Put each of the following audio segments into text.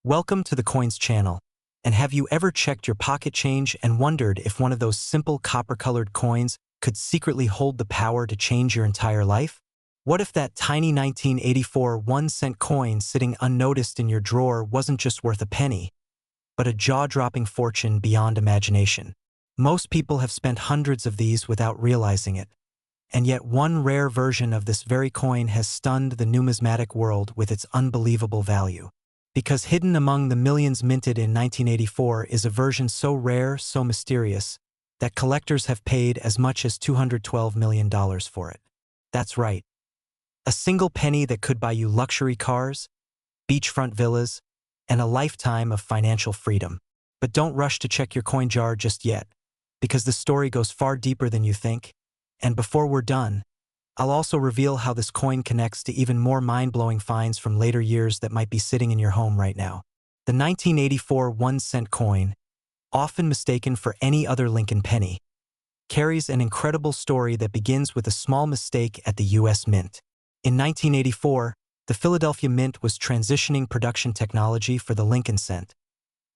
Welcome to the Coins channel. And have you ever checked your pocket change and wondered if one of those simple copper-colored coins could secretly hold the power to change your entire life? What if that tiny 1984 1-cent coin sitting unnoticed in your drawer wasn't just worth a penny, but a jaw-dropping fortune beyond imagination? Most people have spent hundreds of these without realizing it. And yet one rare version of this very coin has stunned the numismatic world with its unbelievable value. Because hidden among the millions minted in 1984 is a version so rare, so mysterious, that collectors have paid as much as $212 million for it. That's right. A single penny that could buy you luxury cars, beachfront villas, and a lifetime of financial freedom. But don't rush to check your coin jar just yet, because the story goes far deeper than you think. And before we're done, I'll also reveal how this coin connects to even more mind-blowing finds from later years that might be sitting in your home right now. The 1984 1-cent coin, often mistaken for any other Lincoln penny, carries an incredible story that begins with a small mistake at the U.S. Mint. In 1984, the Philadelphia Mint was transitioning production technology for the Lincoln cent,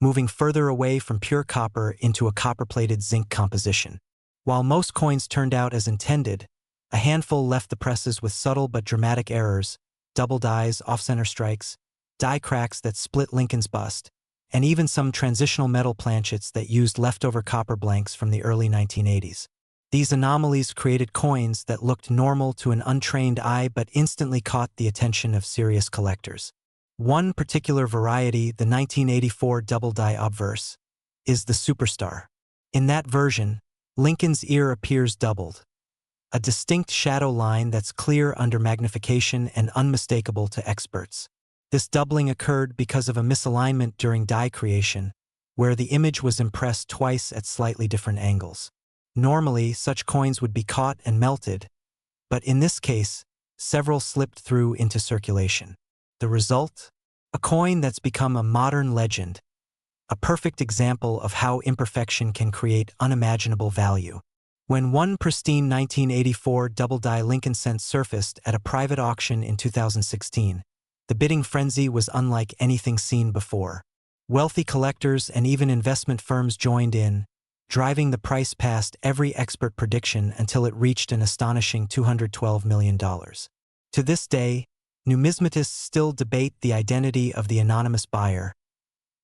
moving further away from pure copper into a copper-plated zinc composition. While most coins turned out as intended, a handful left the presses with subtle but dramatic errors, double dies, off-center strikes, die cracks that split Lincoln's bust, and even some transitional metal planchets that used leftover copper blanks from the early 1980s. These anomalies created coins that looked normal to an untrained eye but instantly caught the attention of serious collectors. One particular variety, the 1984 double die obverse, is the superstar. In that version, Lincoln's ear appears doubled, a distinct shadow line that's clear under magnification and unmistakable to experts. This doubling occurred because of a misalignment during die creation, where the image was impressed twice at slightly different angles. Normally, such coins would be caught and melted, but in this case, several slipped through into circulation. The result? A coin that's become a modern legend, a perfect example of how imperfection can create unimaginable value. When one pristine 1984 double-die Lincoln cent surfaced at a private auction in 2016, the bidding frenzy was unlike anything seen before. Wealthy collectors and even investment firms joined in, driving the price past every expert prediction until it reached an astonishing $212 million. To this day, numismatists still debate the identity of the anonymous buyer,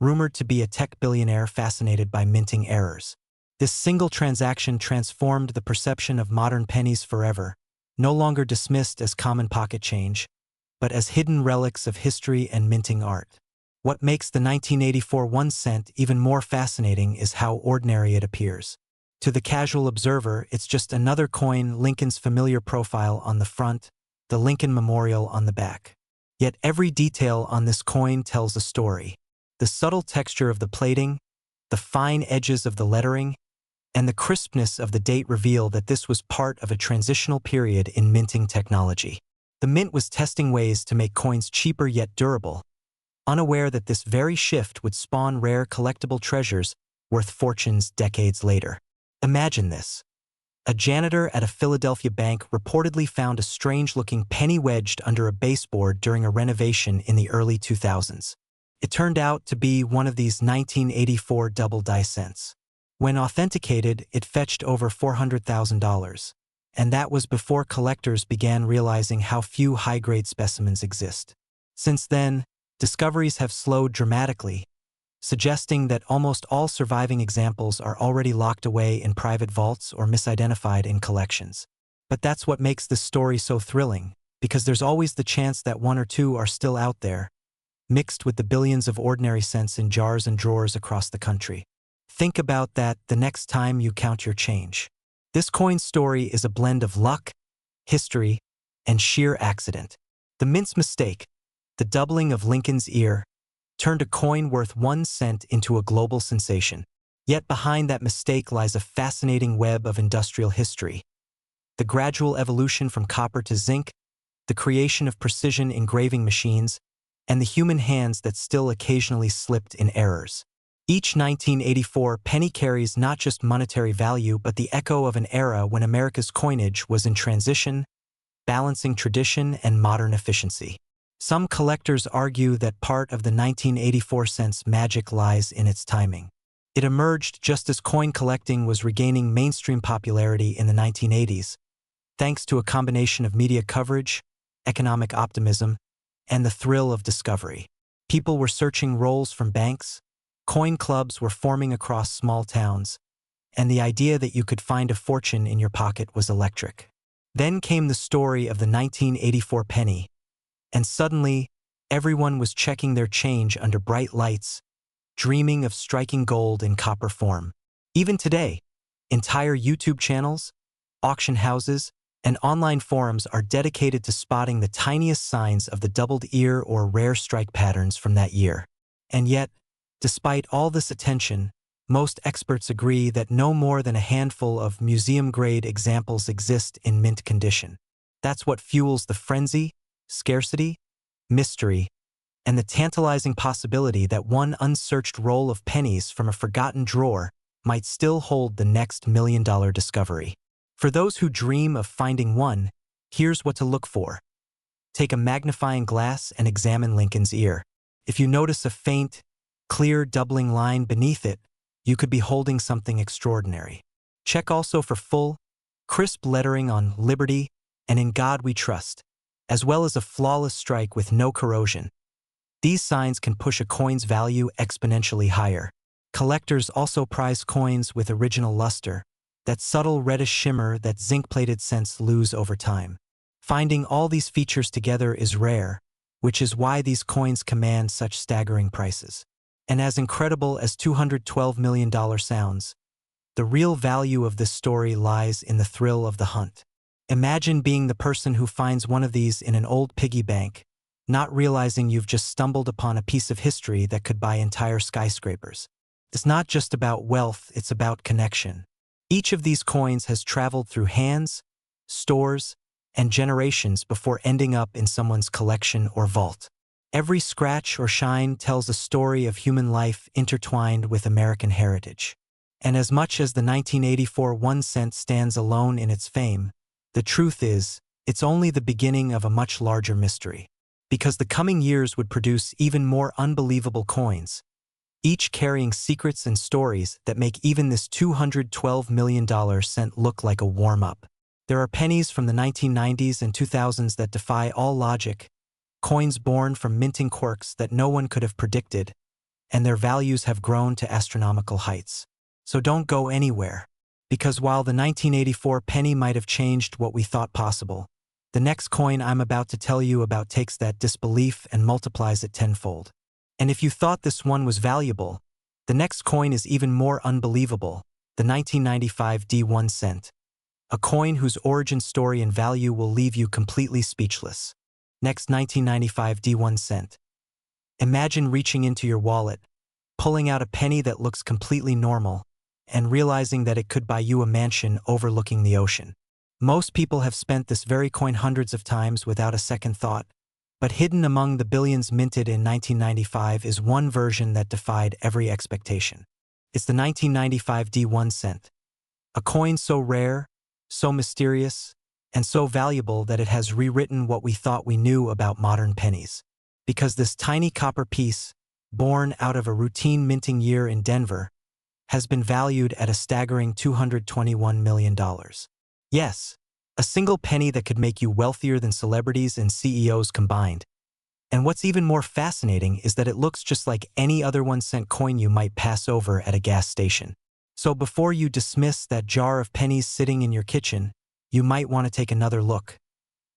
rumored to be a tech billionaire fascinated by minting errors. This single transaction transformed the perception of modern pennies forever, no longer dismissed as common pocket change, but as hidden relics of history and minting art. What makes the 1984 1-cent even more fascinating is how ordinary it appears. To the casual observer, it's just another coin, Lincoln's familiar profile on the front, the Lincoln Memorial on the back. Yet every detail on this coin tells a story. The subtle texture of the plating, the fine edges of the lettering, and the crispness of the date reveal that this was part of a transitional period in minting technology. The mint was testing ways to make coins cheaper yet durable, unaware that this very shift would spawn rare collectible treasures worth fortunes decades later. Imagine this. A janitor at a Philadelphia bank reportedly found a strange-looking penny wedged under a baseboard during a renovation in the early 2000s. It turned out to be one of these 1984 double-die cents. When authenticated, it fetched over $400,000, and that was before collectors began realizing how few high-grade specimens exist. Since then, discoveries have slowed dramatically, suggesting that almost all surviving examples are already locked away in private vaults or misidentified in collections. But that's what makes this story so thrilling, because there's always the chance that one or two are still out there, mixed with the billions of ordinary cents in jars and drawers across the country. Think about that the next time you count your change. This coin story is a blend of luck, history, and sheer accident. The mint's mistake, the doubling of Lincoln's ear, turned a coin worth 1 cent into a global sensation. Yet behind that mistake lies a fascinating web of industrial history. The gradual evolution from copper to zinc, the creation of precision engraving machines, and the human hands that still occasionally slipped in errors. Each 1984 penny carries not just monetary value but the echo of an era when America's coinage was in transition, balancing tradition and modern efficiency. Some collectors argue that part of the 1984 cent's magic lies in its timing. It emerged just as coin collecting was regaining mainstream popularity in the 1980s, thanks to a combination of media coverage, economic optimism, and the thrill of discovery. People were searching rolls from banks, coin clubs were forming across small towns, and the idea that you could find a fortune in your pocket was electric. Then came the story of the 1984 penny, and suddenly, everyone was checking their change under bright lights, dreaming of striking gold in copper form. Even today, entire YouTube channels, auction houses, and online forums are dedicated to spotting the tiniest signs of the doubled ear or rare strike patterns from that year. And yet, despite all this attention, most experts agree that no more than a handful of museum-grade examples exist in mint condition. That's what fuels the frenzy, scarcity, mystery, and the tantalizing possibility that one unsearched roll of pennies from a forgotten drawer might still hold the next million-dollar discovery. For those who dream of finding one, here's what to look for. Take a magnifying glass and examine Lincoln's ear. If you notice a faint, clear doubling line beneath it, you could be holding something extraordinary. Check also for full, crisp lettering on Liberty and In God We Trust, as well as a flawless strike with no corrosion. These signs can push a coin's value exponentially higher. Collectors also prize coins with original luster, that subtle reddish shimmer that zinc-plated cents lose over time. Finding all these features together is rare, which is why these coins command such staggering prices. And as incredible as $212 million sounds, the real value of this story lies in the thrill of the hunt. Imagine being the person who finds one of these in an old piggy bank, not realizing you've just stumbled upon a piece of history that could buy entire skyscrapers. It's not just about wealth, it's about connection. Each of these coins has traveled through hands, stores, and generations before ending up in someone's collection or vault. Every scratch or shine tells a story of human life intertwined with American heritage. And as much as the 1984 1 cent stands alone in its fame, the truth is, it's only the beginning of a much larger mystery. Because the coming years would produce even more unbelievable coins, each carrying secrets and stories that make even this $212 million cent look like a warm-up. There are pennies from the 1990s and 2000s that defy all logic, coins born from minting quirks that no one could have predicted, and their values have grown to astronomical heights. So don't go anywhere, because while the 1984 penny might have changed what we thought possible, the next coin I'm about to tell you about takes that disbelief and multiplies it tenfold. And if you thought this one was valuable, the next coin is even more unbelievable, the 1995 D1 cent. A coin whose origin story and value will leave you completely speechless. Next, 1995 D1 cent. Imagine reaching into your wallet, pulling out a penny that looks completely normal, and realizing that it could buy you a mansion overlooking the ocean. Most people have spent this very coin hundreds of times without a second thought, but hidden among the billions minted in 1995 is one version that defied every expectation. It's the 1995 D1 cent. A coin so rare, so mysterious, and so valuable that it has rewritten what we thought we knew about modern pennies. Because this tiny copper piece, born out of a routine minting year in Denver, has been valued at a staggering $221 million. Yes, a single penny that could make you wealthier than celebrities and CEOs combined. And what's even more fascinating is that it looks just like any other 1 cent coin you might pass over at a gas station. So before you dismiss that jar of pennies sitting in your kitchen, you might want to take another look,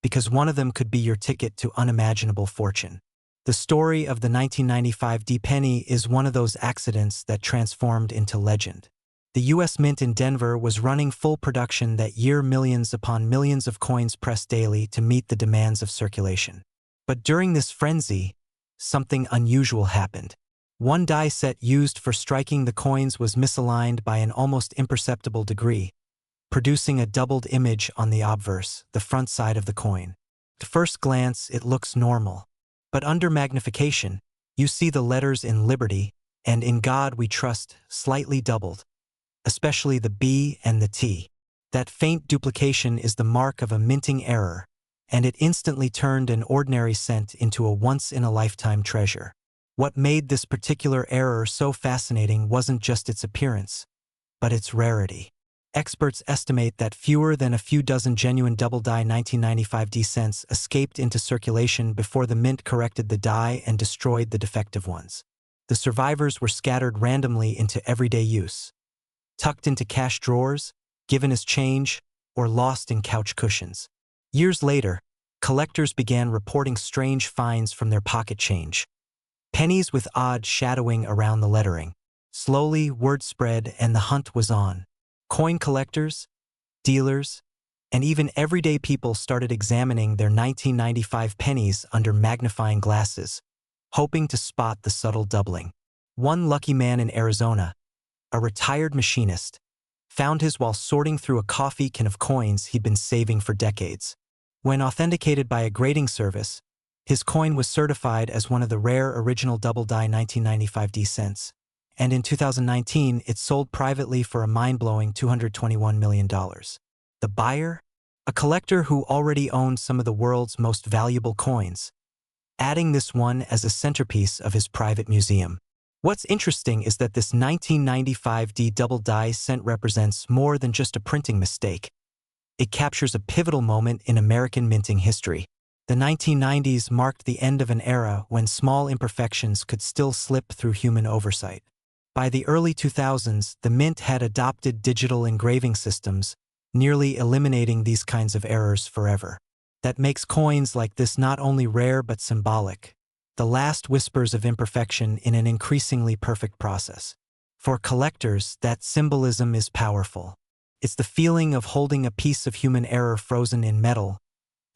because one of them could be your ticket to unimaginable fortune. The story of the 1995 D penny is one of those accidents that transformed into legend. The U.S. Mint in Denver was running full production that year, millions upon millions of coins pressed daily to meet the demands of circulation. But during this frenzy, something unusual happened. One die set used for striking the coins was misaligned by an almost imperceptible degree, producing a doubled image on the obverse, the front side of the coin. At first glance, it looks normal, but under magnification, you see the letters in Liberty and In God We Trust slightly doubled, especially the B and the T. That faint duplication is the mark of a minting error, and it instantly turned an ordinary cent into a once-in-a-lifetime treasure. What made this particular error so fascinating wasn't just its appearance, but its rarity. Experts estimate that fewer than a few dozen genuine double-die 1995 D cents escaped into circulation before the mint corrected the die and destroyed the defective ones. The survivors were scattered randomly into everyday use, tucked into cash drawers, given as change, or lost in couch cushions. Years later, collectors began reporting strange finds from their pocket change. Pennies with odd shadowing around the lettering. Slowly, word spread and the hunt was on. Coin collectors, dealers, and even everyday people started examining their 1995 pennies under magnifying glasses, hoping to spot the subtle doubling. One lucky man in Arizona, a retired machinist, found his while sorting through a coffee can of coins he'd been saving for decades. When authenticated by a grading service, his coin was certified as one of the rare original double-die 1995 D cents, and in 2019 it sold privately for a mind-blowing $221 million. The buyer? A collector who already owned some of the world's most valuable coins, adding this one as a centerpiece of his private museum. What's interesting is that this 1995 D double-die cent represents more than just a printing mistake. It captures a pivotal moment in American minting history. The 1990s marked the end of an era when small imperfections could still slip through human oversight. By the early 2000s, the mint had adopted digital engraving systems, nearly eliminating these kinds of errors forever. That makes coins like this not only rare but symbolic, the last whispers of imperfection in an increasingly perfect process. For collectors, that symbolism is powerful. It's the feeling of holding a piece of human error frozen in metal,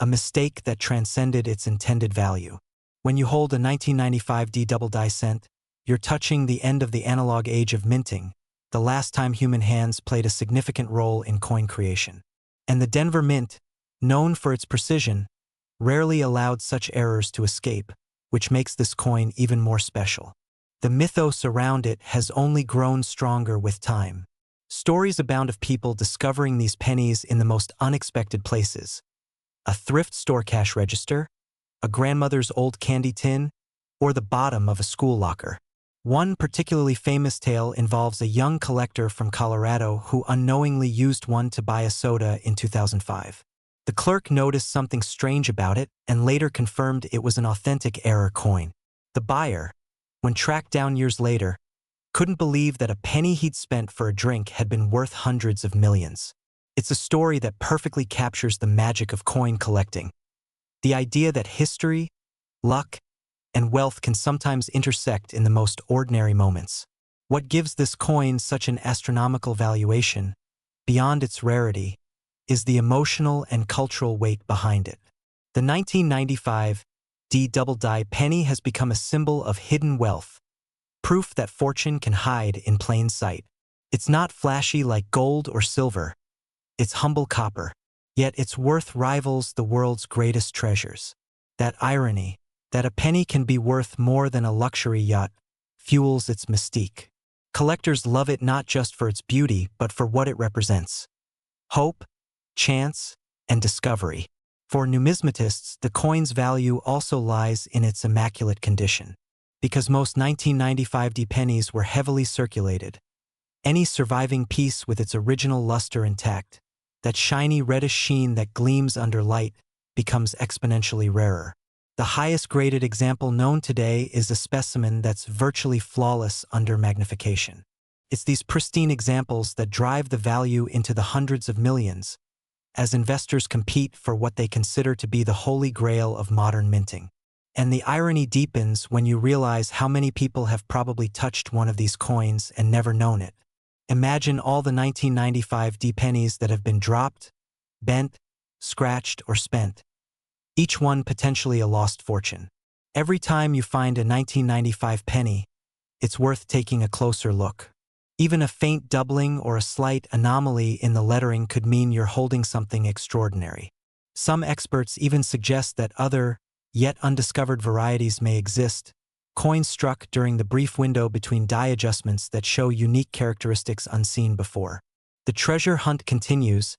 a mistake that transcended its intended value. When you hold a 1995 D double-die cent, you're touching the end of the analog age of minting, the last time human hands played a significant role in coin creation. And the Denver Mint, known for its precision, rarely allowed such errors to escape, which makes this coin even more special. The mythos around it has only grown stronger with time. Stories abound of people discovering these pennies in the most unexpected places. A thrift store cash register, a grandmother's old candy tin, or the bottom of a school locker. One particularly famous tale involves a young collector from Colorado who unknowingly used one to buy a soda in 2005. The clerk noticed something strange about it and later confirmed it was an authentic error coin. The buyer, when tracked down years later, couldn't believe that a penny he'd spent for a drink had been worth hundreds of millions. It's a story that perfectly captures the magic of coin collecting. The idea that history, luck, and wealth can sometimes intersect in the most ordinary moments. What gives this coin such an astronomical valuation, beyond its rarity, is the emotional and cultural weight behind it. The 1995 D double-die penny has become a symbol of hidden wealth, proof that fortune can hide in plain sight. It's not flashy like gold or silver. It's humble copper, yet its worth rivals the world's greatest treasures. That irony, that a penny can be worth more than a luxury yacht, fuels its mystique. Collectors love it not just for its beauty, but for what it represents: hope, chance, and discovery. For numismatists, the coin's value also lies in its immaculate condition. Because most 1995 D pennies were heavily circulated, any surviving piece with its original luster intact, that shiny reddish sheen that gleams under light, becomes exponentially rarer. The highest graded example known today is a specimen that's virtually flawless under magnification. It's these pristine examples that drive the value into the hundreds of millions, as investors compete for what they consider to be the holy grail of modern minting. And the irony deepens when you realize how many people have probably touched one of these coins and never known it. Imagine all the 1995 D pennies that have been dropped, bent, scratched, or spent. Each one potentially a lost fortune. Every time you find a 1995 penny, it's worth taking a closer look. Even a faint doubling or a slight anomaly in the lettering could mean you're holding something extraordinary. Some experts even suggest that other, yet undiscovered varieties may exist, coins struck during the brief window between die adjustments that show unique characteristics unseen before. The treasure hunt continues,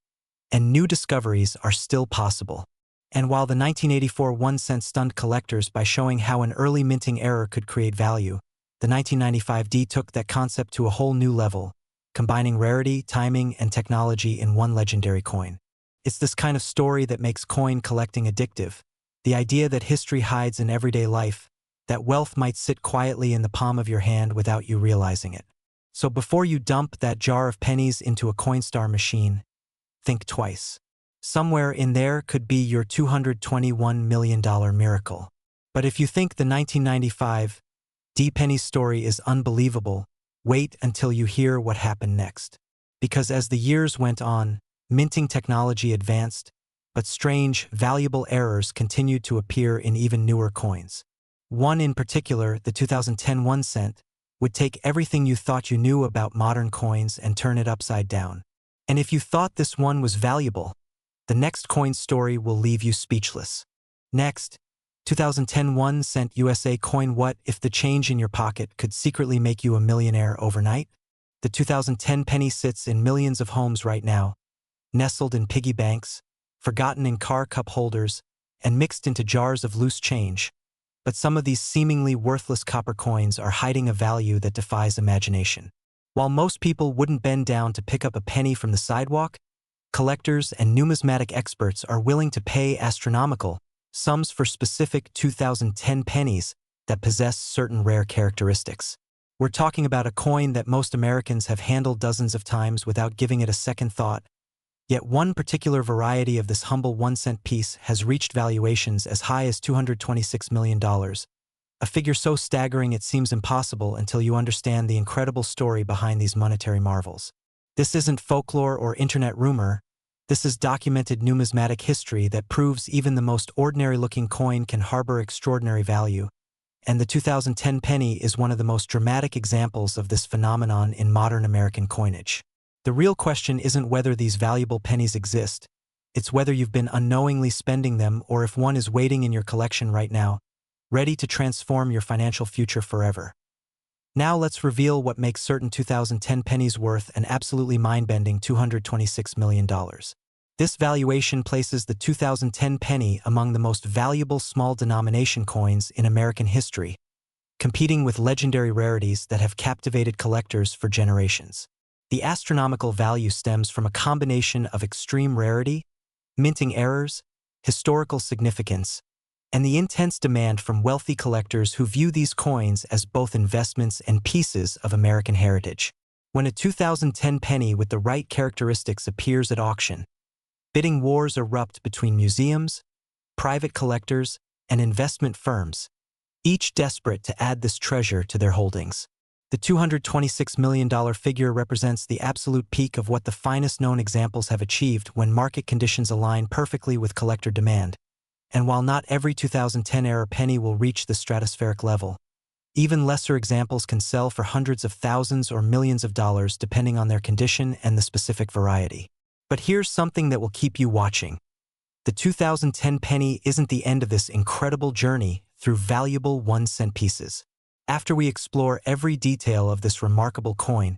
and new discoveries are still possible. And while the 1984 1 cent stunned collectors by showing how an early minting error could create value, the 1995 D took that concept to a whole new level, combining rarity, timing, and technology in one legendary coin. It's this kind of story that makes coin collecting addictive. The idea that history hides in everyday life, that wealth might sit quietly in the palm of your hand without you realizing it. So before you dump that jar of pennies into a Coinstar machine, think twice. Somewhere in there could be your $221 million miracle. But if you think the 1995 D penny story is unbelievable, wait until you hear what happened next. Because as the years went on, minting technology advanced, but strange, valuable errors continued to appear in even newer coins. One in particular, the 2010 1 cent, would take everything you thought you knew about modern coins and turn it upside down. And if you thought this one was valuable, the next coin story will leave you speechless. Next, 2010 1 cent USA coin. What if the change in your pocket could secretly make you a millionaire overnight? The 2010 penny sits in millions of homes right now, nestled in piggy banks, forgotten in car cup holders, and mixed into jars of loose change. But some of these seemingly worthless copper coins are hiding a value that defies imagination. While most people wouldn't bend down to pick up a penny from the sidewalk, collectors and numismatic experts are willing to pay astronomical sums for specific 2010 pennies that possess certain rare characteristics. We're talking about a coin that most Americans have handled dozens of times without giving it a second thought. Yet one particular variety of this humble 1 cent piece has reached valuations as high as $226 million, a figure so staggering it seems impossible until you understand the incredible story behind these monetary marvels. This isn't folklore or internet rumor. This is documented numismatic history that proves even the most ordinary-looking coin can harbor extraordinary value, and the 2010 penny is one of the most dramatic examples of this phenomenon in modern American coinage. The real question isn't whether these valuable pennies exist, it's whether you've been unknowingly spending them or if one is waiting in your collection right now, ready to transform your financial future forever. Now let's reveal what makes certain 2010 pennies worth an absolutely mind-bending $226 million. This valuation places the 2010 penny among the most valuable small denomination coins in American history, competing with legendary rarities that have captivated collectors for generations. The astronomical value stems from a combination of extreme rarity, minting errors, historical significance, and the intense demand from wealthy collectors who view these coins as both investments and pieces of American heritage. When a 2010 penny with the right characteristics appears at auction, bidding wars erupt between museums, private collectors, and investment firms, each desperate to add this treasure to their holdings. The $226 million figure represents the absolute peak of what the finest known examples have achieved when market conditions align perfectly with collector demand. And while not every 2010-era penny will reach the stratospheric level, even lesser examples can sell for hundreds of thousands or millions of dollars depending on their condition and the specific variety. But here's something that will keep you watching. The 2010 penny isn't the end of this incredible journey through valuable 1 cent pieces. After we explore every detail of this remarkable coin,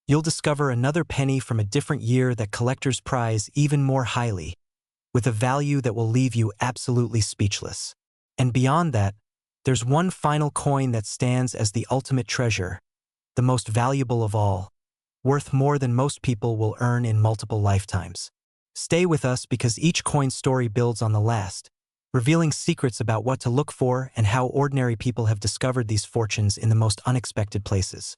you'll discover another penny from a different year that collectors prize even more highly, with a value that will leave you absolutely speechless. And beyond that, there's one final coin that stands as the ultimate treasure, the most valuable of all, worth more than most people will earn in multiple lifetimes. Stay with us because each coin story builds on the last, revealing secrets about what to look for and how ordinary people have discovered these fortunes in the most unexpected places.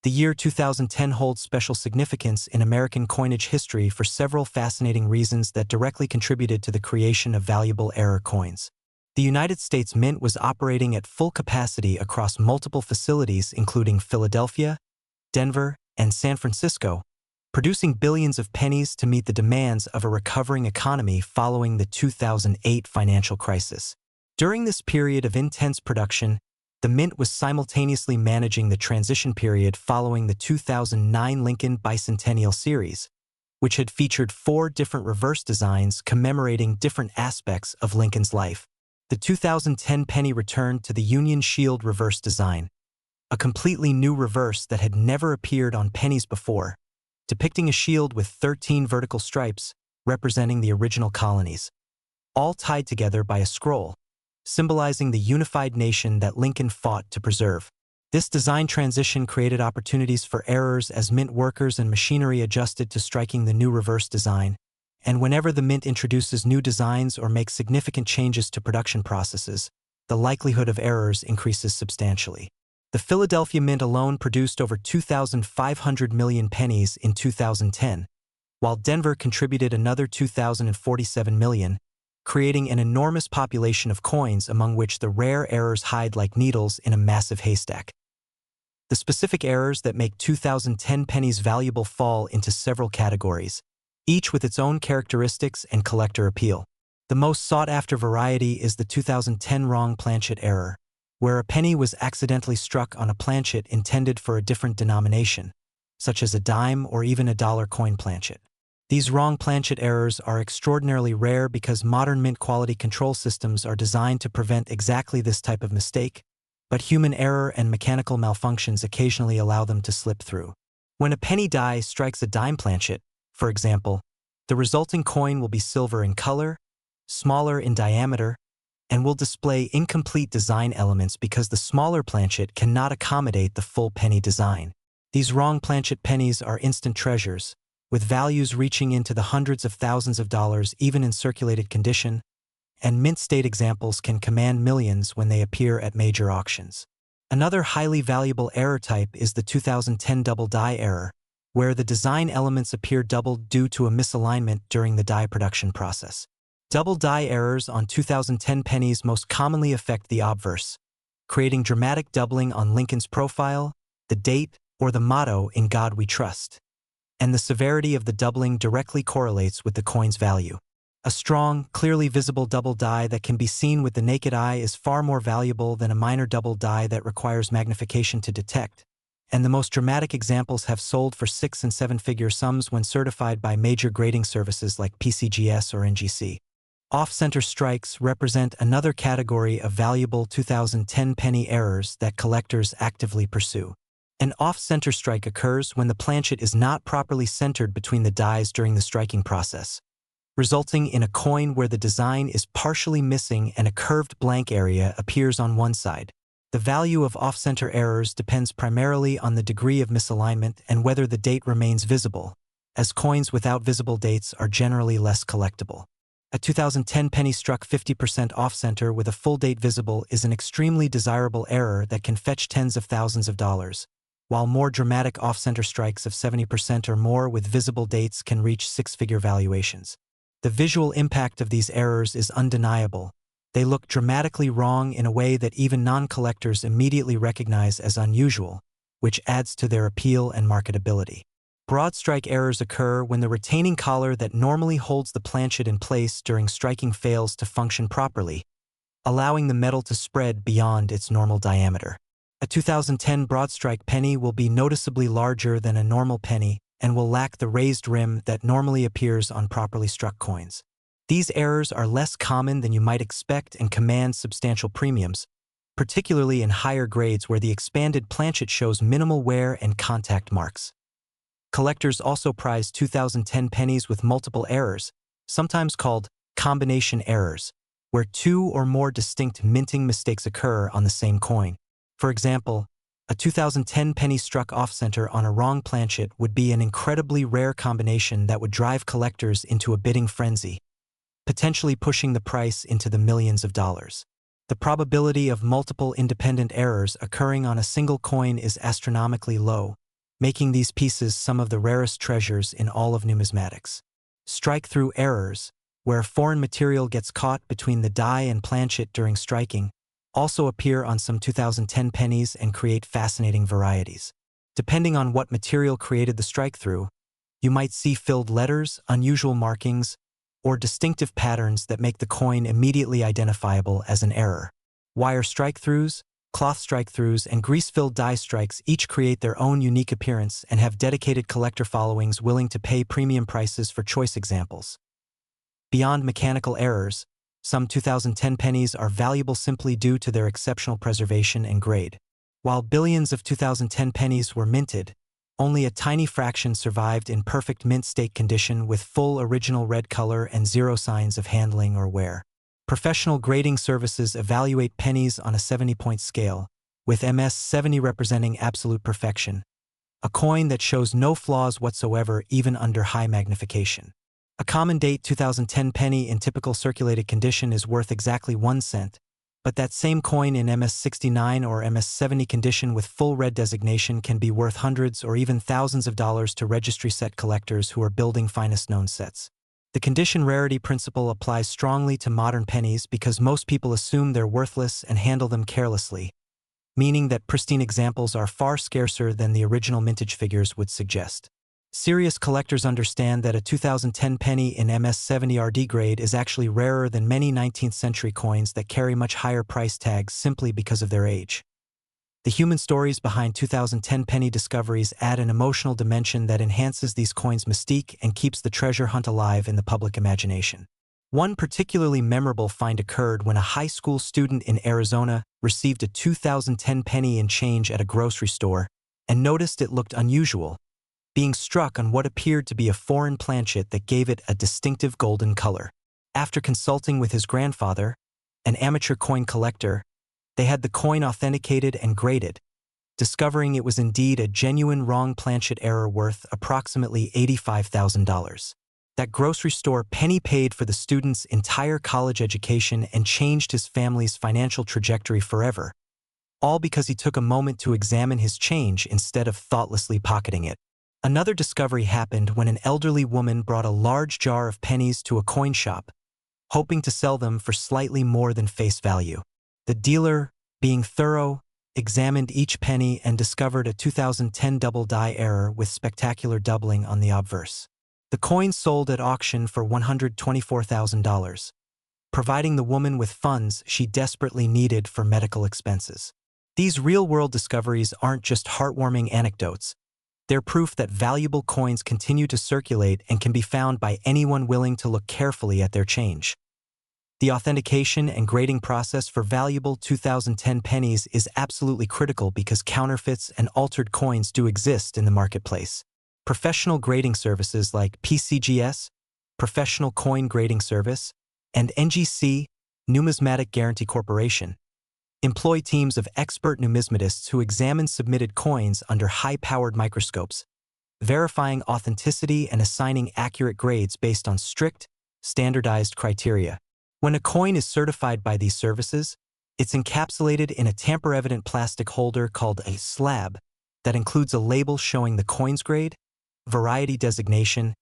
The year 2010 holds special significance in American coinage history for several fascinating reasons that directly contributed to the creation of valuable error coins. The United States Mint was operating at full capacity across multiple facilities including Philadelphia, Denver, and San Francisco, producing billions of pennies to meet the demands of a recovering economy following the 2008 financial crisis. During this period of intense production, the Mint was simultaneously managing the transition period following the 2009 Lincoln Bicentennial Series, which had featured 4 different reverse designs commemorating different aspects of Lincoln's life. The 2010 penny returned to the Union Shield reverse design, a completely new reverse that had never appeared on pennies before, depicting a shield with 13 vertical stripes representing the original colonies. all tied together by a scroll, symbolizing the unified nation that Lincoln fought to preserve. This design transition created opportunities for errors as mint workers and machinery adjusted to striking the new reverse design, and whenever the mint introduces new designs or makes significant changes to production processes, the likelihood of errors increases substantially. The Philadelphia Mint alone produced over 2,500 million pennies in 2010, while Denver contributed another 2,047 million, creating an enormous population of coins among which the rare errors hide like needles in a massive haystack. The specific errors that make 2010 pennies valuable fall into several categories, each with its own characteristics and collector appeal. The most sought-after variety is the 2010 wrong planchet error, where a penny was accidentally struck on a planchet intended for a different denomination, such as a dime or even a dollar coin planchet. These wrong planchet errors are extraordinarily rare because modern mint quality control systems are designed to prevent exactly this type of mistake, but human error and mechanical malfunctions occasionally allow them to slip through. When a penny die strikes a dime planchet, for example, the resulting coin will be silver in color, smaller in diameter, and will display incomplete design elements because the smaller planchet cannot accommodate the full penny design. These wrong planchet pennies are instant treasures, with values reaching into the hundreds of thousands of dollars even in circulated condition, and mint state examples can command millions when they appear at major auctions. Another highly valuable error type is the 2010 double die error, where the design elements appear doubled due to a misalignment during the die production process. Double die errors on 2010 pennies most commonly affect the obverse, creating dramatic doubling on Lincoln's profile, the date, or the motto "In God We Trust." And the severity of the doubling directly correlates with the coin's value. A strong, clearly visible double die that can be seen with the naked eye is far more valuable than a minor double die that requires magnification to detect, and the most dramatic examples have sold for 6- and 7-figure sums when certified by major grading services like PCGS or NGC. Off-center strikes represent another category of valuable 2010 penny errors that collectors actively pursue. An off-center strike occurs when the planchet is not properly centered between the dies during the striking process, resulting in a coin where the design is partially missing and a curved blank area appears on one side. The value of off-center errors depends primarily on the degree of misalignment and whether the date remains visible, as coins without visible dates are generally less collectible. A 2010 penny struck 50% off-center with a full date visible is an extremely desirable error that can fetch tens of thousands of dollars, while more dramatic off-center strikes of 70% or more with visible dates can reach 6-figure valuations. The visual impact of these errors is undeniable. They look dramatically wrong in a way that even non-collectors immediately recognize as unusual, which adds to their appeal and marketability. Broad strike errors occur when the retaining collar that normally holds the planchet in place during striking fails to function properly, allowing the metal to spread beyond its normal diameter. A 2010 broad strike penny will be noticeably larger than a normal penny and will lack the raised rim that normally appears on properly struck coins. These errors are less common than you might expect and command substantial premiums, particularly in higher grades where the expanded planchet shows minimal wear and contact marks. Collectors also prize 2010 pennies with multiple errors, sometimes called combination errors, where two or more distinct minting mistakes occur on the same coin. For example, a 2010 penny struck off-center on a wrong planchet would be an incredibly rare combination that would drive collectors into a bidding frenzy, potentially pushing the price into the millions of dollars. The probability of multiple independent errors occurring on a single coin is astronomically low, making these pieces some of the rarest treasures in all of numismatics. Strike-through errors, where foreign material gets caught between the die and planchet during striking, also appear on some 2010 pennies and create fascinating varieties. Depending on what material created the strike-through, you might see filled letters, unusual markings, or distinctive patterns that make the coin immediately identifiable as an error. Wire strike-throughs, cloth strike-throughs, and grease-filled die strikes each create their own unique appearance and have dedicated collector followings willing to pay premium prices for choice examples. Beyond mechanical errors, some 2010 pennies are valuable simply due to their exceptional preservation and grade. While billions of 2010 pennies were minted, Only a tiny fraction survived in perfect mint state condition with full original red color and zero signs of handling or wear. Professional grading services evaluate pennies on a 70-point scale, with MS 70 representing absolute perfection, a coin that shows no flaws whatsoever even under high magnification. A common date 2010 penny in typical circulated condition is worth exactly 1 cent, but that same coin in MS 69 or MS 70 condition with full red designation can be worth hundreds or even thousands of dollars to registry set collectors who are building finest known sets. The condition rarity principle applies strongly to modern pennies because most people assume they're worthless and handle them carelessly, meaning that pristine examples are far scarcer than the original mintage figures would suggest. Serious collectors understand that a 2010 penny in MS 70 RD grade is actually rarer than many 19th century coins that carry much higher price tags simply because of their age. The human stories behind 2010 penny discoveries add an emotional dimension that enhances these coins' mystique and keeps the treasure hunt alive in the public imagination. One particularly memorable find occurred when a high school student in Arizona received a 2010 penny in change at a grocery store and noticed it looked unusual, being struck on what appeared to be a foreign planchet that gave it a distinctive golden color. After consulting with his grandfather, an amateur coin collector, they had the coin authenticated and graded, discovering it was indeed a genuine wrong planchet error worth approximately $85,000. That grocery store penny paid for the student's entire college education and changed his family's financial trajectory forever, all because he took a moment to examine his change instead of thoughtlessly pocketing it. Another discovery happened when an elderly woman brought a large jar of pennies to a coin shop, hoping to sell them for slightly more than face value. The dealer, being thorough, examined each penny and discovered a 2010 double die error with spectacular doubling on the obverse. The coin sold at auction for $124,000, providing the woman with funds she desperately needed for medical expenses. These real-world discoveries aren't just heartwarming anecdotes. They're proof that valuable coins continue to circulate and can be found by anyone willing to look carefully at their change. The authentication and grading process for valuable 2010 pennies is absolutely critical because counterfeits and altered coins do exist in the marketplace. Professional grading services like PCGS, Professional Coin Grading Service, and NGC, Numismatic Guarantee Corporation, employ teams of expert numismatists who examine submitted coins under high-powered microscopes, verifying authenticity and assigning accurate grades based on strict, standardized criteria. When a coin is certified by these services, it's encapsulated in a tamper-evident plastic holder called a slab that includes a label showing the coin's grade, variety designation,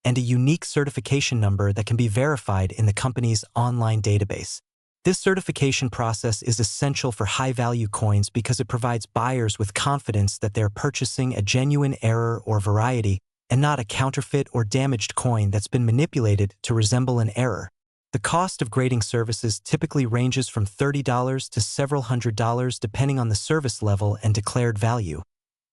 and a unique certification number that can be verified in the company's online database. This certification process is essential for high-value coins because it provides buyers with confidence that they're purchasing a genuine error or variety and not a counterfeit or damaged coin that's been manipulated to resemble an error. The cost of grading services typically ranges from $30 to several $100s depending on the service level and declared value,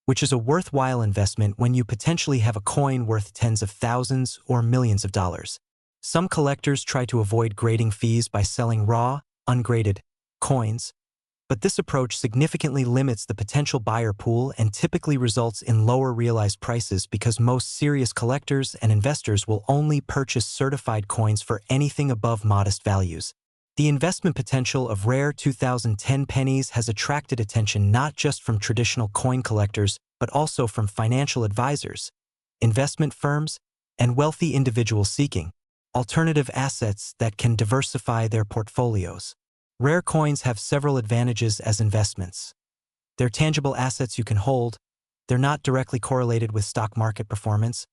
which is a worthwhile investment when you potentially have a coin worth tens of thousands or millions of dollars. Some collectors try to avoid grading fees by selling raw, ungraded coins, but this approach significantly limits the potential buyer pool and typically results in lower realized prices because most serious collectors and investors will only purchase certified coins for anything above modest values. The investment potential of rare 2010 pennies has attracted attention not just from traditional coin collectors, but also from financial advisors, investment firms, and wealthy individuals seeking alternative assets that can diversify their portfolios. Rare coins have several advantages as investments. They're tangible assets you can hold, they're not directly correlated with stock market performance,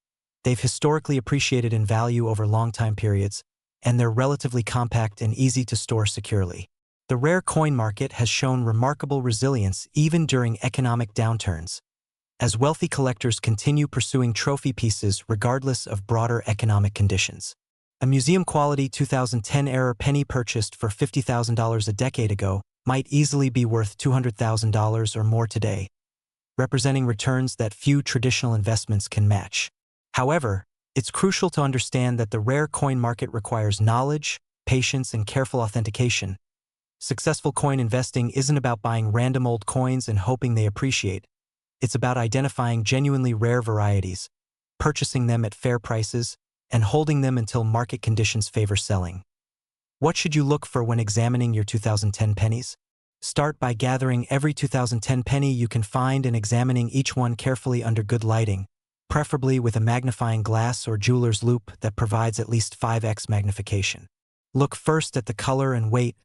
they've historically appreciated in value over long time periods, and they're relatively compact and easy to store securely. The rare coin market has shown remarkable resilience even during economic downturns, as wealthy collectors continue pursuing trophy pieces regardless of broader economic conditions. A museum-quality 2010-era penny purchased for $50,000 a decade ago might easily be worth $200,000 or more today, representing returns that few traditional investments can match. However, it's crucial to understand that the rare coin market requires knowledge, patience, and careful authentication. Successful coin investing isn't about buying random old coins and hoping they appreciate. It's about identifying genuinely rare varieties, purchasing them at fair prices, and holding them until market conditions favor selling. What should you look for when examining your 2010 pennies? Start by gathering every 2010 penny you can find and examining each one carefully under good lighting, preferably with a magnifying glass or jeweler's loupe that provides at least 5x magnification. Look first at the color and weight.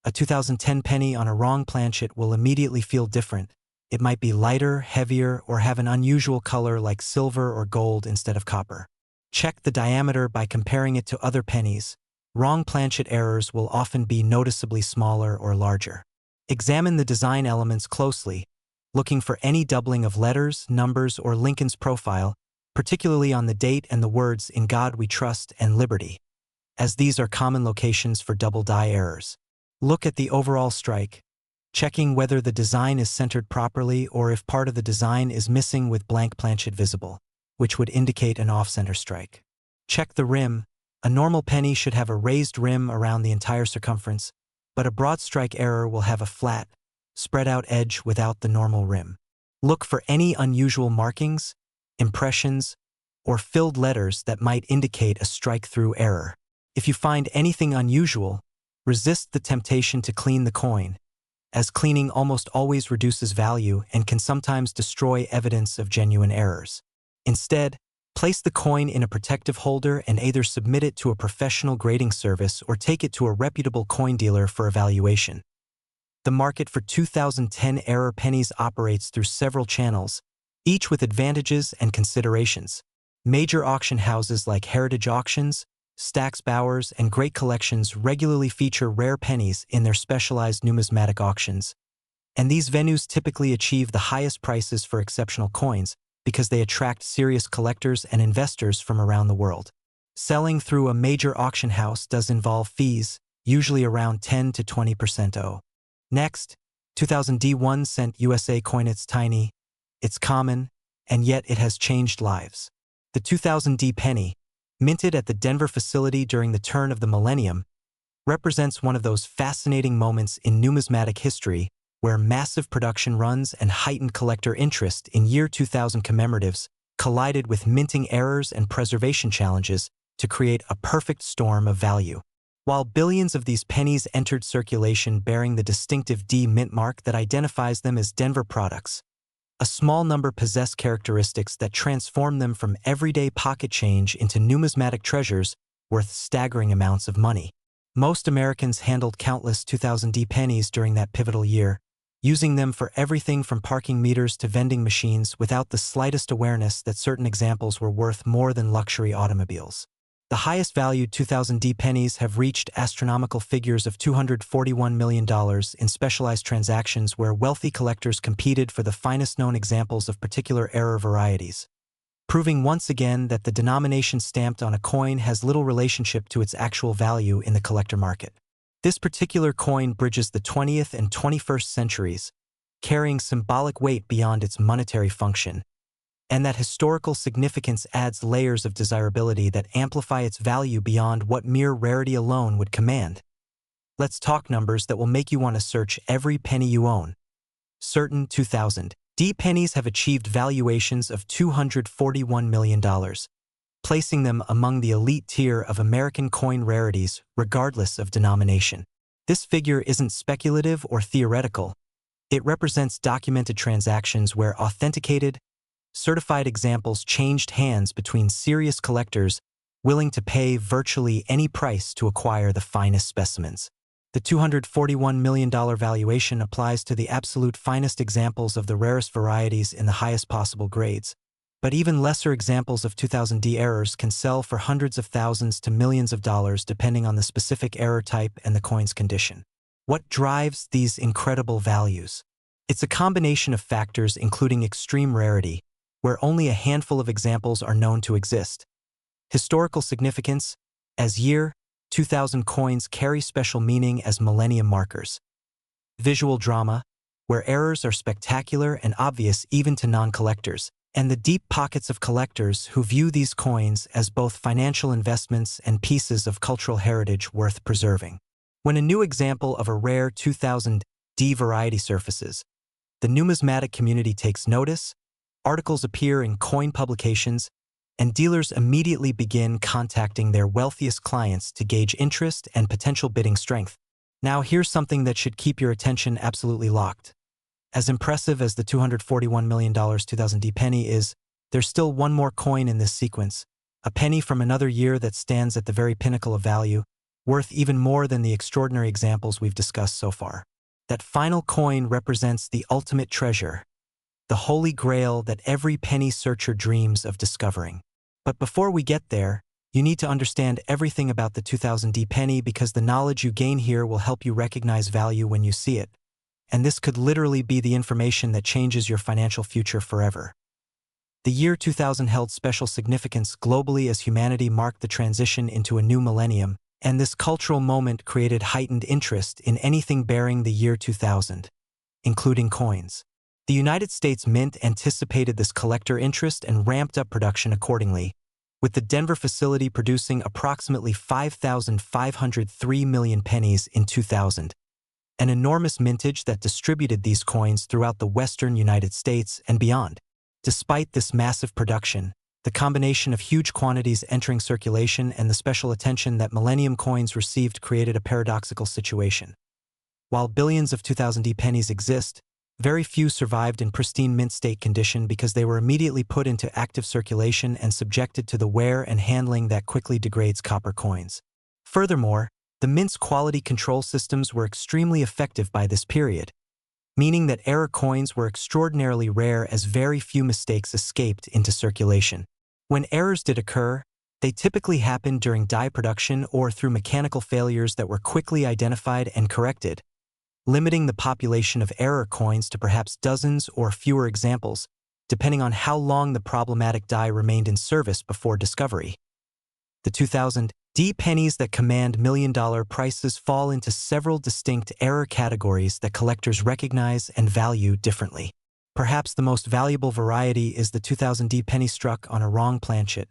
A 2010 penny on a wrong planchet will immediately feel different. It might be lighter, heavier, or have an unusual color like silver or gold instead of copper. Check the diameter by comparing it to other pennies. Wrong planchet errors will often be noticeably smaller or larger. Examine the design elements closely, looking for any doubling of letters, numbers, or Lincoln's profile, particularly on the date and the words "In God We Trust" and "Liberty," as these are common locations for double die errors. Look at the overall strike, checking whether the design is centered properly or if part of the design is missing with blank planchet visible, which would indicate an off-center strike. Check the rim. A normal penny should have a raised rim around the entire circumference, but a broad strike error will have a flat, spread-out edge without the normal rim. Look for any unusual markings, impressions, or filled letters that might indicate a strike-through error. If you find anything unusual, resist the temptation to clean the coin, as cleaning almost always reduces value and can sometimes destroy evidence of genuine errors. Instead, place the coin in a protective holder and either submit it to a professional grading service or take it to a reputable coin dealer for evaluation. The market for 2010 error pennies operates through several channels, each with advantages and considerations. Major auction houses like Heritage Auctions, Stack's Bowers, and Great Collections regularly feature rare pennies in their specialized numismatic auctions, and these venues typically achieve the highest prices for exceptional coins because they attract serious collectors and investors from around the world. Selling through a major auction house does involve fees, usually around 10 to 20%. Next, 2000 D1 cent USA coin. It's tiny, it's common, and yet it has changed lives. The 2000 D penny, minted at the Denver facility during the turn of the millennium, represents one of those fascinating moments in numismatic history where massive production runs and heightened collector interest in year 2000 commemoratives collided with minting errors and preservation challenges to create a perfect storm of value. While billions of these pennies entered circulation bearing the distinctive D mint mark that identifies them as Denver products, a small number possess characteristics that transform them from everyday pocket change into numismatic treasures worth staggering amounts of money. Most Americans handled countless 2000 D pennies during that pivotal year, using them for everything from parking meters to vending machines without the slightest awareness that certain examples were worth more than luxury automobiles. The highest valued 2000 D pennies have reached astronomical figures of $241 million in specialized transactions where wealthy collectors competed for the finest known examples of particular error varieties, proving once again that the denomination stamped on a coin has little relationship to its actual value in the collector market. This particular coin bridges the 20th and 21st centuries, carrying symbolic weight beyond its monetary function, and that historical significance adds layers of desirability that amplify its value beyond what mere rarity alone would command. Let's talk numbers that will make you want to search every penny you own. Certain 2000 D pennies have achieved valuations of $241 million, placing them among the elite tier of American coin rarities regardless of denomination. This figure isn't speculative or theoretical. It represents documented transactions where authenticated, certified examples changed hands between serious collectors willing to pay virtually any price to acquire the finest specimens. The $241 million valuation applies to the absolute finest examples of the rarest varieties in the highest possible grades, but even lesser examples of 2000 D errors can sell for hundreds of thousands to millions of dollars depending on the specific error type and the coin's condition. What drives these incredible values? It's a combination of factors including extreme rarity, where only a handful of examples are known to exist. Historical significance, as year 2000 coins carry special meaning as millennium markers. Visual drama, where errors are spectacular and obvious even to non-collectors, and the deep pockets of collectors who view these coins as both financial investments and pieces of cultural heritage worth preserving. When a new example of a rare 2000 D variety surfaces, the numismatic community takes notice, Articles appear in coin publications, and dealers immediately begin contacting their wealthiest clients to gauge interest and potential bidding strength. Now, here's something that should keep your attention absolutely locked. As impressive as the $241 million 2000D penny is, there's still one more coin in this sequence, a penny from another year that stands at the very pinnacle of value, worth even more than the extraordinary examples we've discussed so far. That final coin represents the ultimate treasure, the holy grail that every penny searcher dreams of discovering. But before we get there, you need to understand everything about the 2000D penny, because the knowledge you gain here will help you recognize value when you see it. And this could literally be the information that changes your financial future forever. The year 2000 held special significance globally as humanity marked the transition into a new millennium, and this cultural moment created heightened interest in anything bearing the year 2000, including coins. The United States Mint anticipated this collector interest and ramped up production accordingly, with the Denver facility producing approximately 5,503 million pennies in 2000, an enormous mintage that distributed these coins throughout the western United States and beyond. Despite this massive production, the combination of huge quantities entering circulation and the special attention that Millennium coins received created a paradoxical situation. While billions of 2000D pennies exist, very few survived in pristine mint state condition because they were immediately put into active circulation and subjected to the wear and handling that quickly degrades copper coins. Furthermore, the mint's quality control systems were extremely effective by this period, meaning that error coins were extraordinarily rare as very few mistakes escaped into circulation. When errors did occur, they typically happened during die production or through mechanical failures that were quickly identified and corrected, limiting the population of error coins to perhaps dozens or fewer examples, depending on how long the problematic die remained in service before discovery. The 2000D pennies that command million-dollar prices fall into several distinct error categories that collectors recognize and value differently. Perhaps the most valuable variety is the 2000D penny struck on a wrong planchet,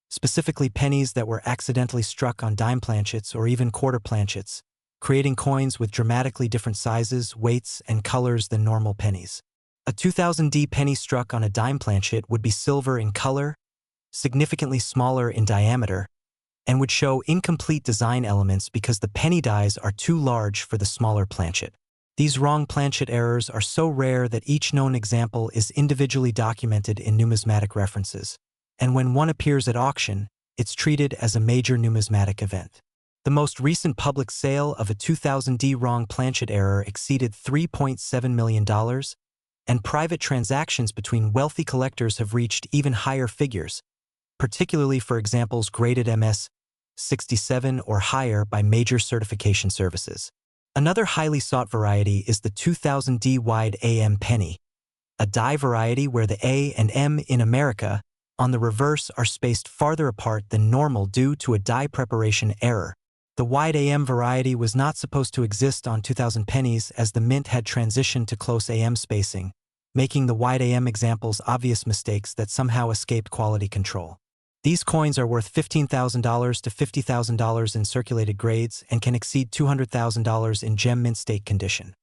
specifically pennies that were accidentally struck on dime planchets or even quarter planchets, creating coins with dramatically different sizes, weights, and colors than normal pennies. A 2000D penny struck on a dime planchet would be silver in color, significantly smaller in diameter, and would show incomplete design elements because the penny dies are too large for the smaller planchet. These wrong planchet errors are so rare that each known example is individually documented in numismatic references, and when one appears at auction, it's treated as a major numismatic event. The most recent public sale of a 2000D wrong planchet error exceeded $3.7 million, and private transactions between wealthy collectors have reached even higher figures, particularly for examples graded MS 67 or higher by major certification services. Another highly sought variety is the 2000D wide AM penny, a die variety where the A and M in America on the reverse are spaced farther apart than normal due to a die preparation error. The wide AM variety was not supposed to exist on 2000 pennies as the mint had transitioned to close AM spacing, making the wide AM examples obvious mistakes that somehow escaped quality control. These coins are worth $15,000 to $50,000 in circulated grades and can exceed $200,000 in gem mint state condition.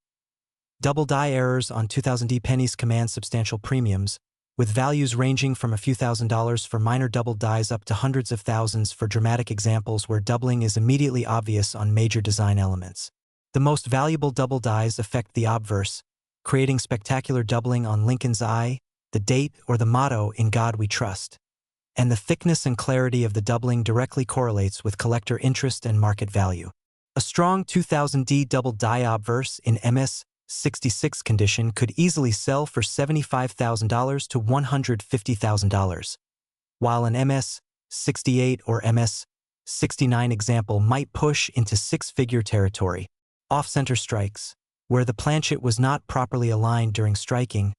Double die errors on 2000D pennies command substantial premiums, with values ranging from a few $1,000s for minor double dies up to hundreds of thousands for dramatic examples where doubling is immediately obvious on major design elements. The most valuable double dies affect the obverse, creating spectacular doubling on Lincoln's eye, the date, or the motto "In God We Trust." And the thickness and clarity of the doubling directly correlates with collector interest and market value. A strong 2000D double die obverse in MS 66 condition could easily sell for $75,000 to $150,000, while an MS 68 or MS 69 example might push into six-figure territory. Off-center strikes, where the planchet was not properly aligned during striking,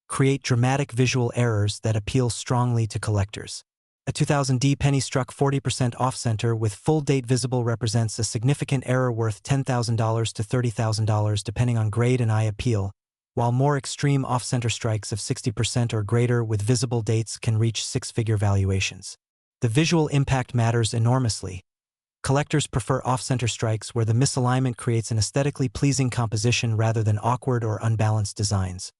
create dramatic visual errors that appeal strongly to collectors. A 2000D penny struck 40% off-center with full date visible represents a significant error worth $10,000 to $30,000 depending on grade and eye appeal, while more extreme off-center strikes of 60% or greater with visible dates can reach six-figure valuations. The visual impact matters enormously. Collectors prefer off-center strikes where the misalignment creates an aesthetically pleasing composition rather than awkward or unbalanced designs.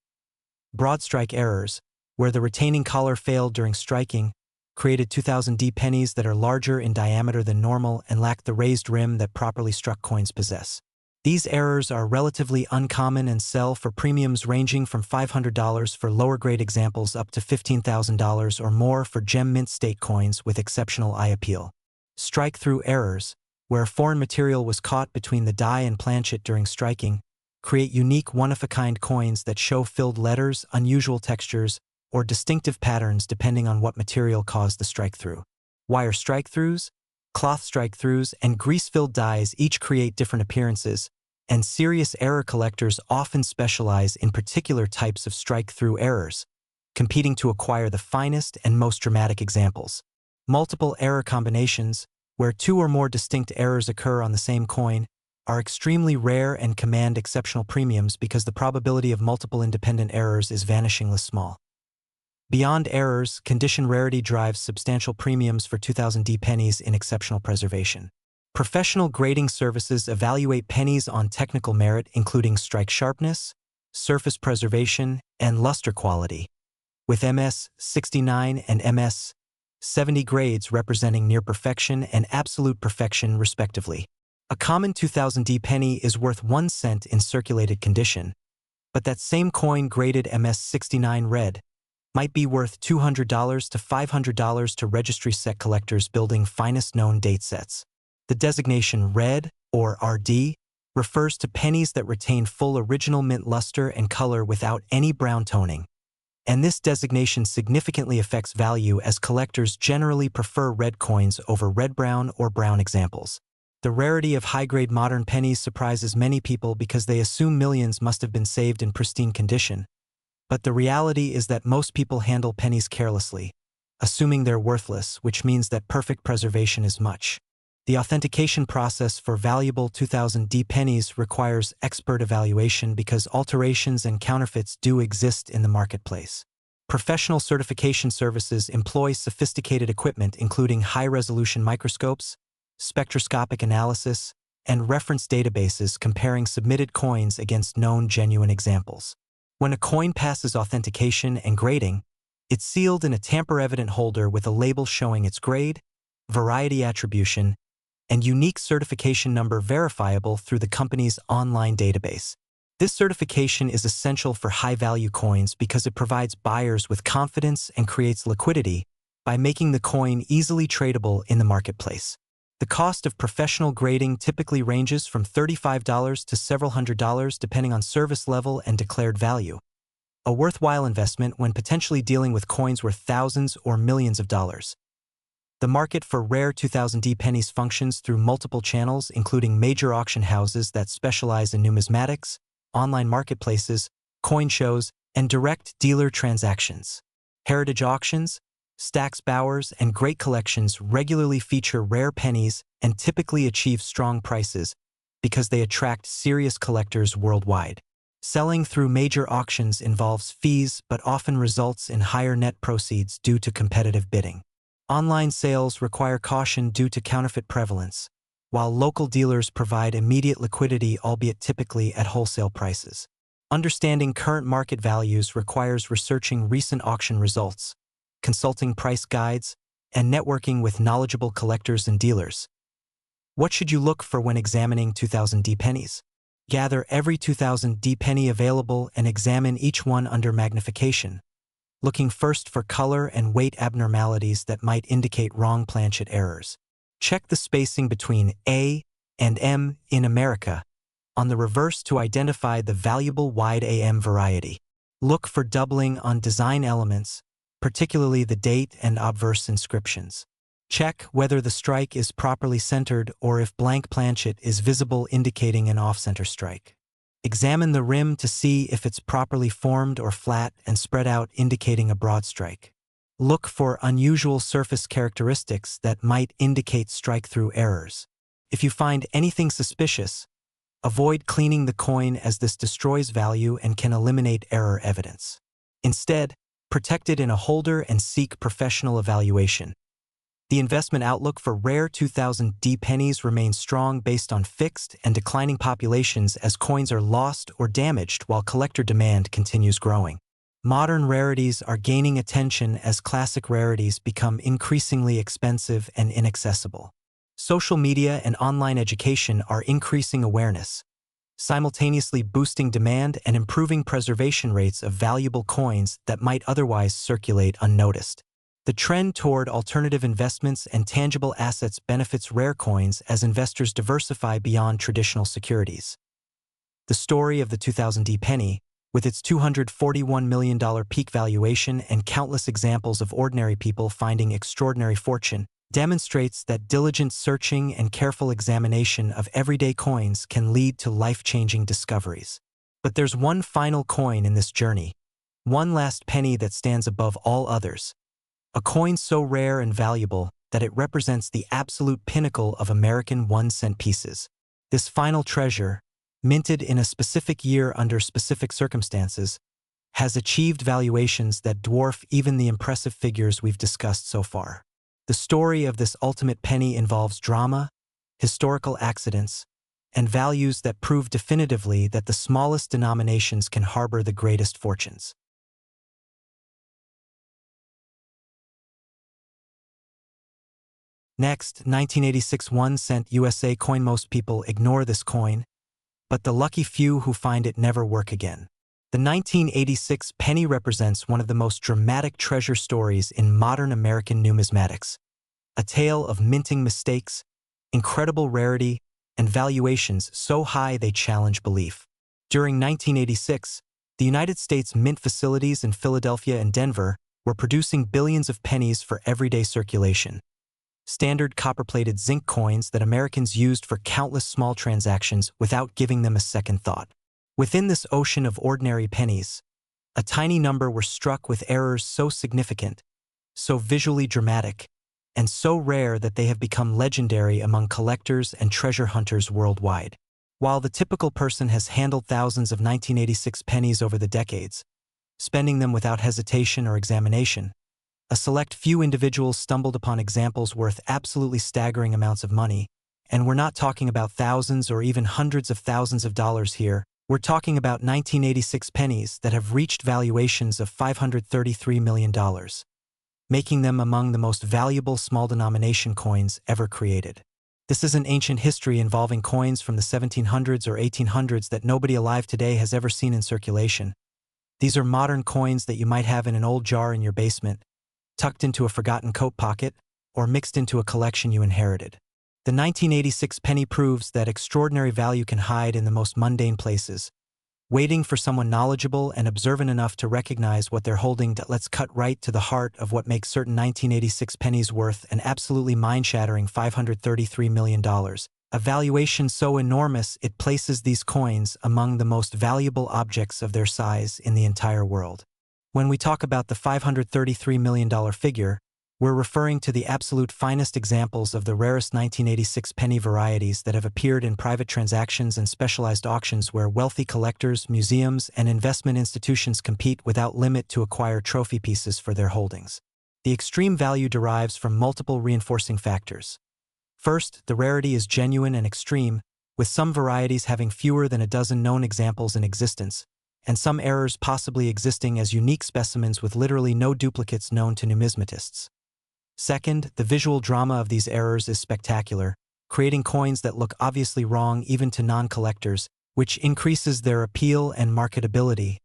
Broad strike errors, where the retaining collar failed during striking, created 2000D pennies that are larger in diameter than normal and lack the raised rim that properly struck coins possess. These errors are relatively uncommon and sell for premiums ranging from $500 for lower-grade examples up to $15,000 or more for gem mint state coins with exceptional eye appeal. Strike-through errors, where foreign material was caught between the die and planchet during striking, create unique one-of-a-kind coins that show filled letters, unusual textures, or distinctive patterns depending on what material caused the strike-through. Wire strike-throughs, cloth strike-throughs, and grease-filled dies each create different appearances, and serious error collectors often specialize in particular types of strike-through errors, competing to acquire the finest and most dramatic examples. Multiple error combinations, where two or more distinct errors occur on the same coin, are extremely rare and command exceptional premiums because the probability of multiple independent errors is vanishingly small. Beyond errors, condition rarity drives substantial premiums for 2000D pennies in exceptional preservation. Professional grading services evaluate pennies on technical merit including strike sharpness, surface preservation, and luster quality, with MS 69 and MS 70 grades representing near perfection and absolute perfection respectively. A common 2000D penny is worth 1 cent in circulated condition, but that same coin graded MS 69 red might be worth $200 to $500 to registry set collectors building finest known date sets. The designation red, or RD, refers to pennies that retain full original mint luster and color without any brown toning, and this designation significantly affects value as collectors generally prefer red coins over red-brown or brown examples. The rarity of high-grade modern pennies surprises many people because they assume millions must have been saved in pristine condition. But the reality is that most people handle pennies carelessly, assuming they're worthless, which means that perfect preservation is much. The authentication process for valuable 2000D pennies requires expert evaluation because alterations and counterfeits do exist in the marketplace. Professional certification services employ sophisticated equipment including high-resolution microscopes, spectroscopic analysis, and reference databases comparing submitted coins against known genuine examples. When a coin passes authentication and grading, it's sealed in a tamper-evident holder with a label showing its grade, variety attribution, and unique certification number verifiable through the company's online database. This certification is essential for high-value coins because it provides buyers with confidence and creates liquidity by making the coin easily tradable in the marketplace. The cost of professional grading typically ranges from $35 to several $100s depending on service level and declared value. A worthwhile investment when potentially dealing with coins worth thousands or millions of dollars. The market for rare 2000D pennies functions through multiple channels including major auction houses that specialize in numismatics, online marketplaces, coin shows, and direct dealer transactions. Heritage auctions, Stax Bowers, and great collections regularly feature rare pennies and typically achieve strong prices because they attract serious collectors worldwide. Selling through major auctions involves fees but often results in higher net proceeds due to competitive bidding. Online sales require caution due to counterfeit prevalence, while local dealers provide immediate liquidity albeit typically at wholesale prices. Understanding current market values requires researching recent auction results, consulting price guides, and networking with knowledgeable collectors and dealers. What should you look for when examining 2000D pennies? Gather every 2000D penny available and examine each one under magnification, looking first for color and weight abnormalities that might indicate wrong planchet errors. Check the spacing between A and M in America on the reverse to identify the valuable wide AM variety. Look for doubling on design elements, particularly the date and obverse inscriptions. Check whether the strike is properly centered or if blank planchet is visible indicating an off-center strike. Examine the rim to see if it's properly formed or flat and spread out indicating a broad strike. Look for unusual surface characteristics that might indicate strike-through errors. If you find anything suspicious, avoid cleaning the coin as this destroys value and can eliminate error evidence. Instead, protect it in a holder and seek professional evaluation. The investment outlook for rare 2000D pennies remains strong based on fixed and declining populations as coins are lost or damaged while collector demand continues growing. Modern rarities are gaining attention as classic rarities become increasingly expensive and inaccessible. Social media and online education are increasing awareness, simultaneously boosting demand and improving preservation rates of valuable coins that might otherwise circulate unnoticed. The trend toward alternative investments and tangible assets benefits rare coins as investors diversify beyond traditional securities. The story of the 2000 penny, with its $241 million peak valuation and countless examples of ordinary people finding extraordinary fortune, demonstrates that diligent searching and careful examination of everyday coins can lead to life-changing discoveries. But there's one final coin in this journey, one last penny that stands above all others. A coin so rare and valuable that it represents the absolute pinnacle of American 1-cent pieces. This final treasure, minted in a specific year under specific circumstances, has achieved valuations that dwarf even the impressive figures we've discussed so far. The story of this ultimate penny involves drama, historical accidents, and values that prove definitively that the smallest denominations can harbor the greatest fortunes. Next, 1986 1-cent USA coin. Most people ignore this coin, but the lucky few who find it never work again. The 1986 penny represents one of the most dramatic treasure stories in modern American numismatics. A tale of minting mistakes, incredible rarity, and valuations so high they challenge belief. During 1986, the United States mint facilities in Philadelphia and Denver were producing billions of pennies for everyday circulation. Standard copper-plated zinc coins that Americans used for countless small transactions without giving them a second thought. Within this ocean of ordinary pennies, a tiny number were struck with errors so significant, so visually dramatic, and so rare that they have become legendary among collectors and treasure hunters worldwide. While the typical person has handled thousands of 1986 pennies over the decades, spending them without hesitation or examination, a select few individuals stumbled upon examples worth absolutely staggering amounts of money, and we're not talking about thousands or even hundreds of thousands of dollars here. We're talking about 1986 pennies that have reached valuations of $533 million, making them among the most valuable small-denomination coins ever created. This isn't ancient history involving coins from the 1700s or 1800s that nobody alive today has ever seen in circulation. These are modern coins that you might have in an old jar in your basement, tucked into a forgotten coat pocket, or mixed into a collection you inherited. The 1986 penny proves that extraordinary value can hide in the most mundane places, waiting for someone knowledgeable and observant enough to recognize what they're holding. Let's cut right to the heart of what makes certain 1986 pennies worth an absolutely mind-shattering $533 million, a valuation so enormous it places these coins among the most valuable objects of their size in the entire world. When we talk about the $533 million figure, we're referring to the absolute finest examples of the rarest 1986 penny varieties that have appeared in private transactions and specialized auctions where wealthy collectors, museums, and investment institutions compete without limit to acquire trophy pieces for their holdings. The extreme value derives from multiple reinforcing factors. First, the rarity is genuine and extreme, with some varieties having fewer than a dozen known examples in existence, and some errors possibly existing as unique specimens with literally no duplicates known to numismatists. Second, the visual drama of these errors is spectacular, creating coins that look obviously wrong even to non-collectors, which increases their appeal and marketability.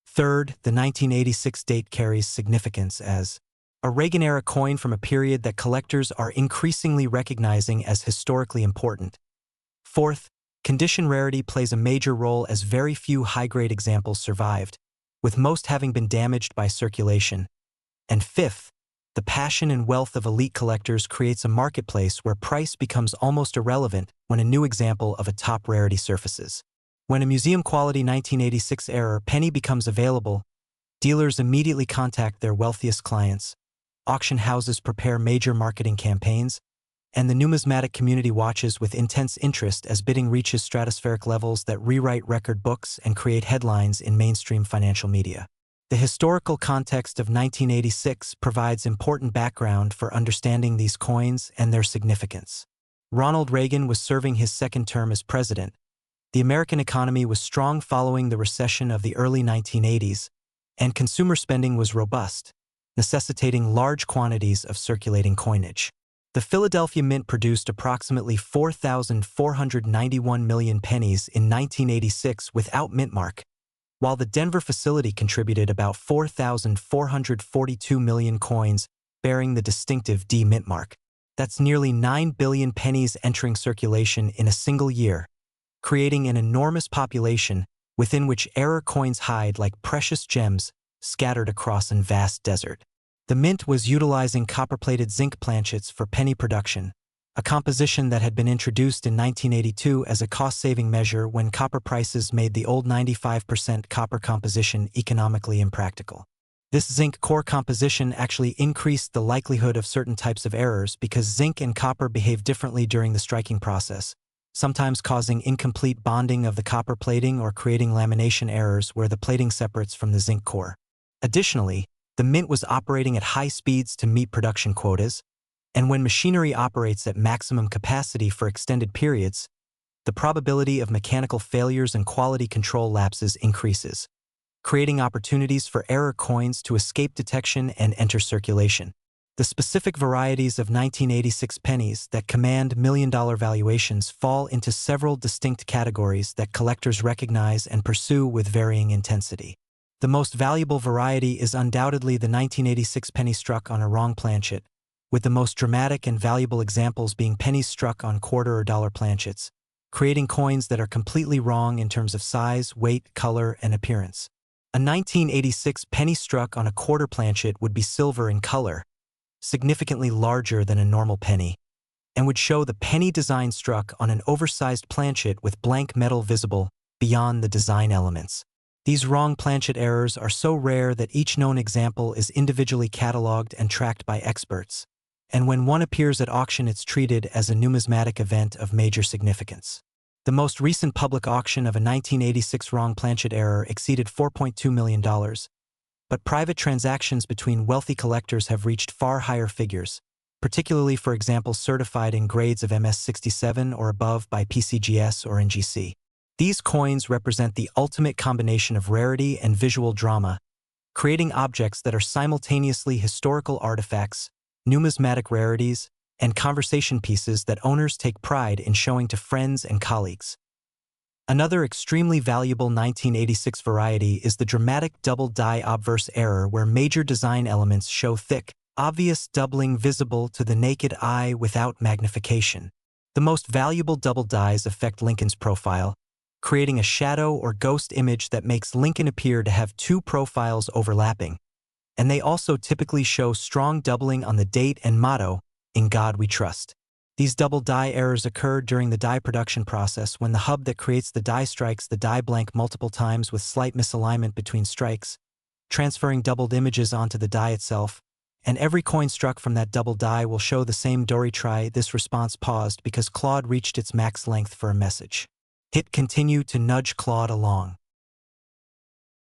Third, the 1986 date carries significance as a Reagan-era coin from a period that collectors are increasingly recognizing as historically important. Fourth, condition rarity plays a major role as very few high-grade examples survived, with most having been damaged by circulation. And fifth, the passion and wealth of elite collectors creates a marketplace where price becomes almost irrelevant when a new example of a top rarity surfaces. When a museum-quality 1986-era penny becomes available, dealers immediately contact their wealthiest clients, auction houses prepare major marketing campaigns, and the numismatic community watches with intense interest as bidding reaches stratospheric levels that rewrite record books and create headlines in mainstream financial media. The historical context of 1986 provides important background for understanding these coins and their significance. Ronald Reagan was serving his second term as president. The American economy was strong following the recession of the early 1980s, and consumer spending was robust, necessitating large quantities of circulating coinage. The Philadelphia Mint produced approximately 4,491 million pennies in 1986 without mint mark, while the Denver facility contributed about 4,442 million coins bearing the distinctive D mint mark. That's nearly 9 billion pennies entering circulation in a single year, creating an enormous population within which error coins hide like precious gems scattered across a vast desert. The mint was utilizing copper-plated zinc planchets for penny production, a composition that had been introduced in 1982 as a cost-saving measure when copper prices made the old 95% copper composition economically impractical. This zinc core composition actually increased the likelihood of certain types of errors because zinc and copper behave differently during the striking process, sometimes causing incomplete bonding of the copper plating or creating lamination errors where the plating separates from the zinc core. Additionally, the mint was operating at high speeds to meet production quotas, and when machinery operates at maximum capacity for extended periods, the probability of mechanical failures and quality control lapses increases, creating opportunities for error coins to escape detection and enter circulation. The specific varieties of 1986 pennies that command million-dollar valuations fall into several distinct categories that collectors recognize and pursue with varying intensity. The most valuable variety is undoubtedly the 1986 penny struck on a wrong planchet, with the most dramatic and valuable examples being pennies struck on quarter or dollar planchets, creating coins that are completely wrong in terms of size, weight, color, and appearance. A 1986 penny struck on a quarter planchet would be silver in color, significantly larger than a normal penny, and would show the penny design struck on an oversized planchet with blank metal visible beyond the design elements. These wrong planchet errors are so rare that each known example is individually cataloged and tracked by experts, and when one appears at auction it's treated as a numismatic event of major significance. The most recent public auction of a 1986 wrong planchet error exceeded $4.2 million, but private transactions between wealthy collectors have reached far higher figures, particularly for example certified in grades of MS67 or above by PCGS or NGC. These coins represent the ultimate combination of rarity and visual drama, creating objects that are simultaneously historical artifacts, numismatic rarities, and conversation pieces that owners take pride in showing to friends and colleagues. Another extremely valuable 1986 variety is the dramatic double die obverse error where major design elements show thick, obvious doubling visible to the naked eye without magnification. The most valuable double dies affect Lincoln's profile, creating a shadow or ghost image that makes Lincoln appear to have two profiles overlapping, and they also typically show strong doubling on the date and motto, "In God We Trust." These double die errors occur during the die production process when the hub that creates the die strikes the die blank multiple times with slight misalignment between strikes, transferring doubled images onto the die itself, and every coin struck from that double die will show the same Dory try. This response paused because Claude reached its max length for a message. Hit continue to nudge Claude along.